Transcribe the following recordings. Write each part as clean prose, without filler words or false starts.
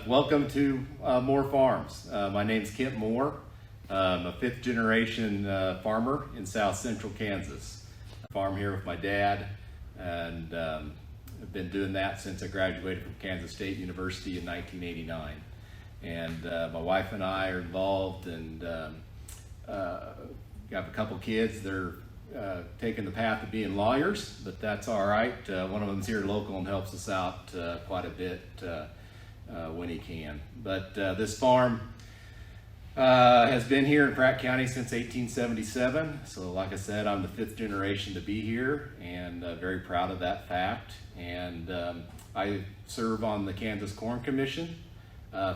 Welcome to Moore Farms. My name's Kent Moore. I'm a fifth generation farmer in south central Kansas. I farm here with my dad, and I've been doing that since I graduated from Kansas State University in 1989. And my wife and I are involved, and have a couple kids. They're taking the path of being lawyers, but that's all right. One of them's here local and helps us out quite a bit when he can. But this farm has been here in Pratt County since 1877. So like I said, I'm the fifth generation to be here, and very proud of that fact. And I serve on the Kansas Corn Commission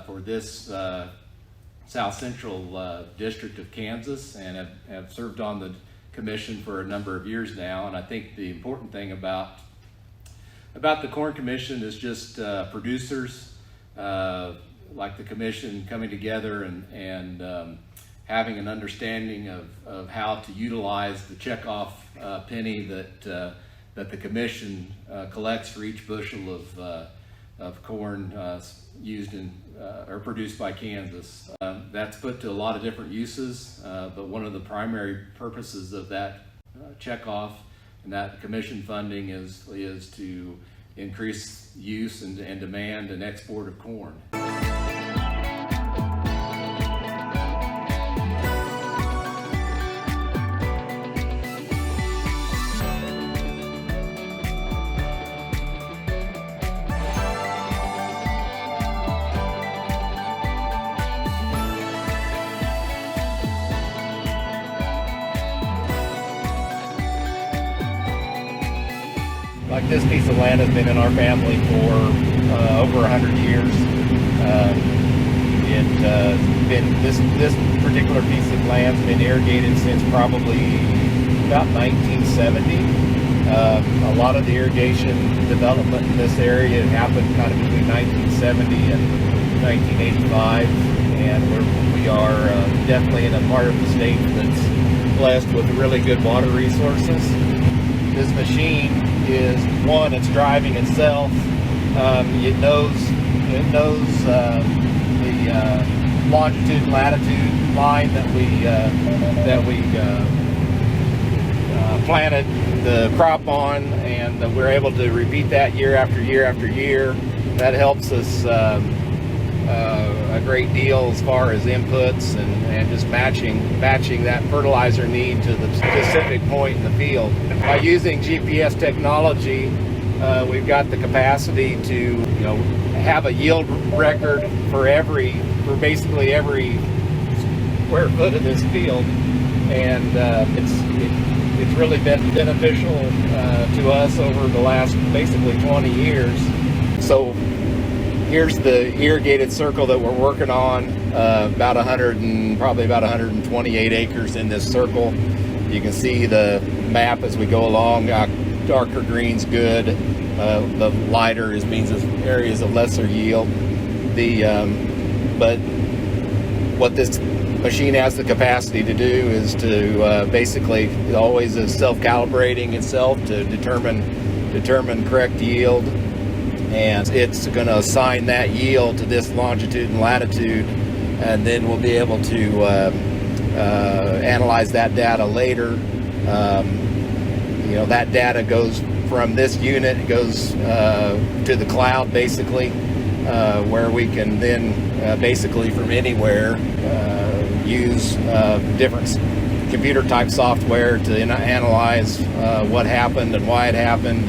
for this South Central District of Kansas, and have served on the commission for a number of years now. And I think the important thing about the Corn Commission is just producers like the commission coming together and having an understanding of how to utilize the checkoff penny that the commission collects for each bushel of corn used in or produced by Kansas. That's put to a lot of different uses, but one of the primary purposes of that checkoff and that commission funding is to increase use and demand and export of corn. Like this piece of land has been in our family for over 100 years. This particular piece of land's been irrigated since probably about 1970. A lot of the irrigation development in this area happened kind of between 1970 and 1985, and we are definitely in a part of the state that's blessed with really good water resources. This machine is one, it's driving itself. It knows the longitude and latitude line that we planted the crop on, and we're able to repeat that year after year after year. That helps us a great deal as far as inputs and just matching that fertilizer need to the specific point in the field. By using GPS technology, we've got the capacity to have a yield record for basically every square foot of this field, and it's really been beneficial to us over the last basically 20 years. So here's the irrigated circle that we're working on, probably about 128 acres in this circle. You can see the map as we go along. Darker green's good. The lighter means areas of lesser yield. But what this machine has the capacity to do is to basically always is self-calibrating itself to determine correct yield. And it's going to assign that yield to this longitude and latitude, and then we'll be able to analyze that data later. That data goes from this unit, it goes to the cloud basically, where we can then basically from anywhere use different computer type software to analyze what happened and why it happened,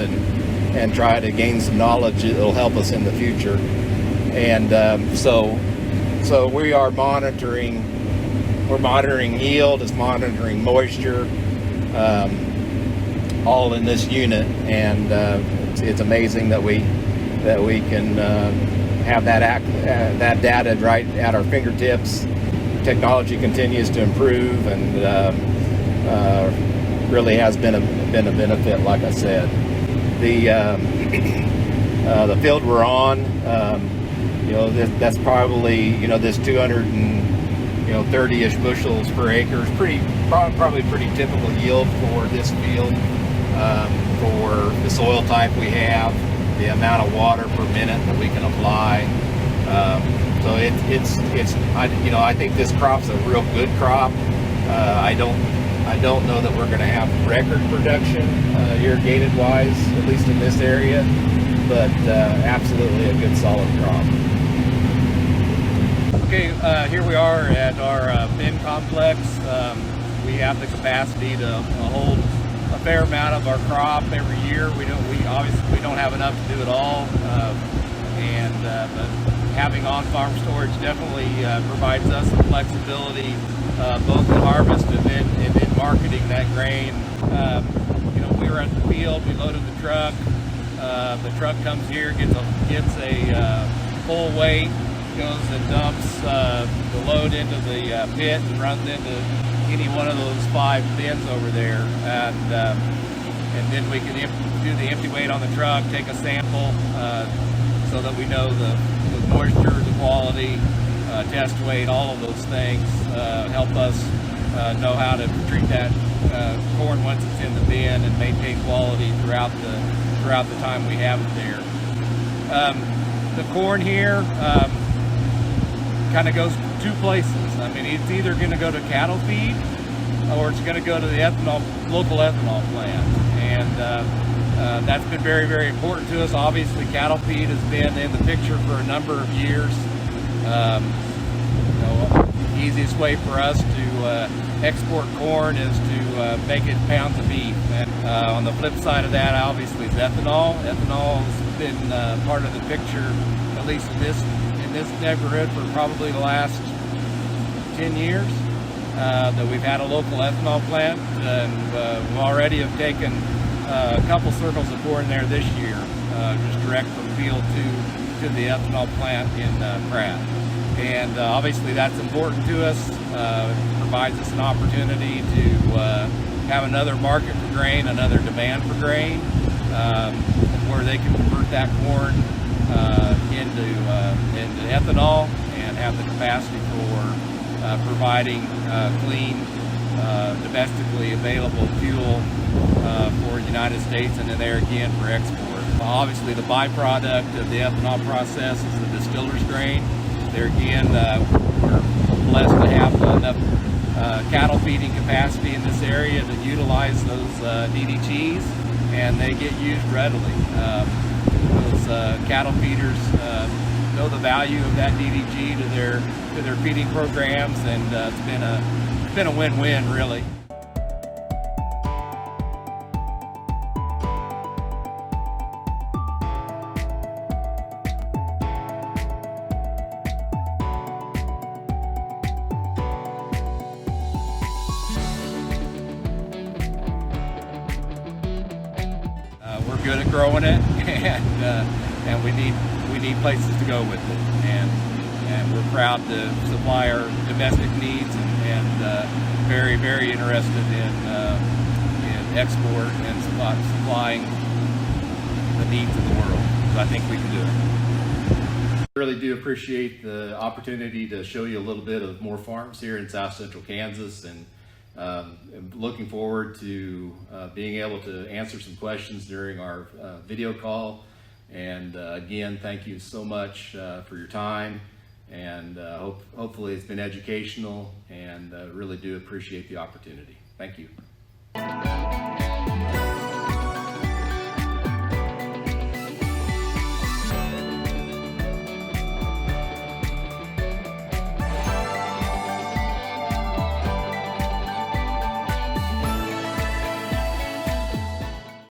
and try to gain some knowledge that'll help us in the future. And so we are monitoring yield, it's monitoring moisture, all in this unit, and it's amazing that we can have that data right at our fingertips. Technology continues to improve, and really has been a benefit, like I said. The field we're on, that's probably this 230-ish bushels per acre is probably pretty typical yield for this field, for the soil type we have, the amount of water per minute that we can apply, So I think this crop's a real good crop. I don't know that we're going to have record production irrigated wise, at least in this area, but absolutely a good solid crop. Okay, here we are at our bin complex. We have the capacity to hold a fair amount of our crop every year. We obviously don't have enough to do it all, but having on-farm storage definitely provides us some flexibility, both in harvest and then marketing that grain. We were at the field, we loaded the truck. The truck comes here, gets a full weight, goes and dumps the load into the pit and runs into any one of those 5 bins over there, and then we can do the empty weight on the truck, take a sample so that we know the moisture, the quality, test weight, all of those things help us know how to treat that corn once it's in the bin and maintain quality throughout the time we have it there. The corn here kind of goes 2 places. I mean, it's either going to go to cattle feed or it's going to go to the local ethanol plant, and that's been very, very important to us. Obviously, cattle feed has been in the picture for a number of years. The easiest way for us to export corn is to make it pounds of beef. And on the flip side of that, obviously, is ethanol. Ethanol has been part of the picture, at least in this neighborhood, for probably the last 10 years that we've had a local ethanol plant, and we already have taken a couple circles of corn there this year, just direct from field to the ethanol plant in Pratt. And obviously that's important to us. It provides us an opportunity to have another market for grain, another demand for grain, where they can convert that corn into ethanol and have the capacity for providing clean, domestically available fuel for the United States, and then there again for export. Obviously the byproduct of the ethanol process is the distiller's grain. There again, we're blessed to have enough cattle feeding capacity in this area to utilize those DDGs, and they get used readily. Those cattle feeders know the value of that DDG to their feeding programs, and it's been a win-win, really. We're good at growing it, and we need places to go with it, and we're proud to supply our domestic needs, and very, very interested in export and supplying the needs of the world. So I think we can do it. I really do appreciate the opportunity to show you a little bit of more farms here in South Central Kansas, and I'm looking forward to being able to answer some questions during our video call. And again, thank you so much for your time, and hopefully it's been educational, and really do appreciate the opportunity. Thank you.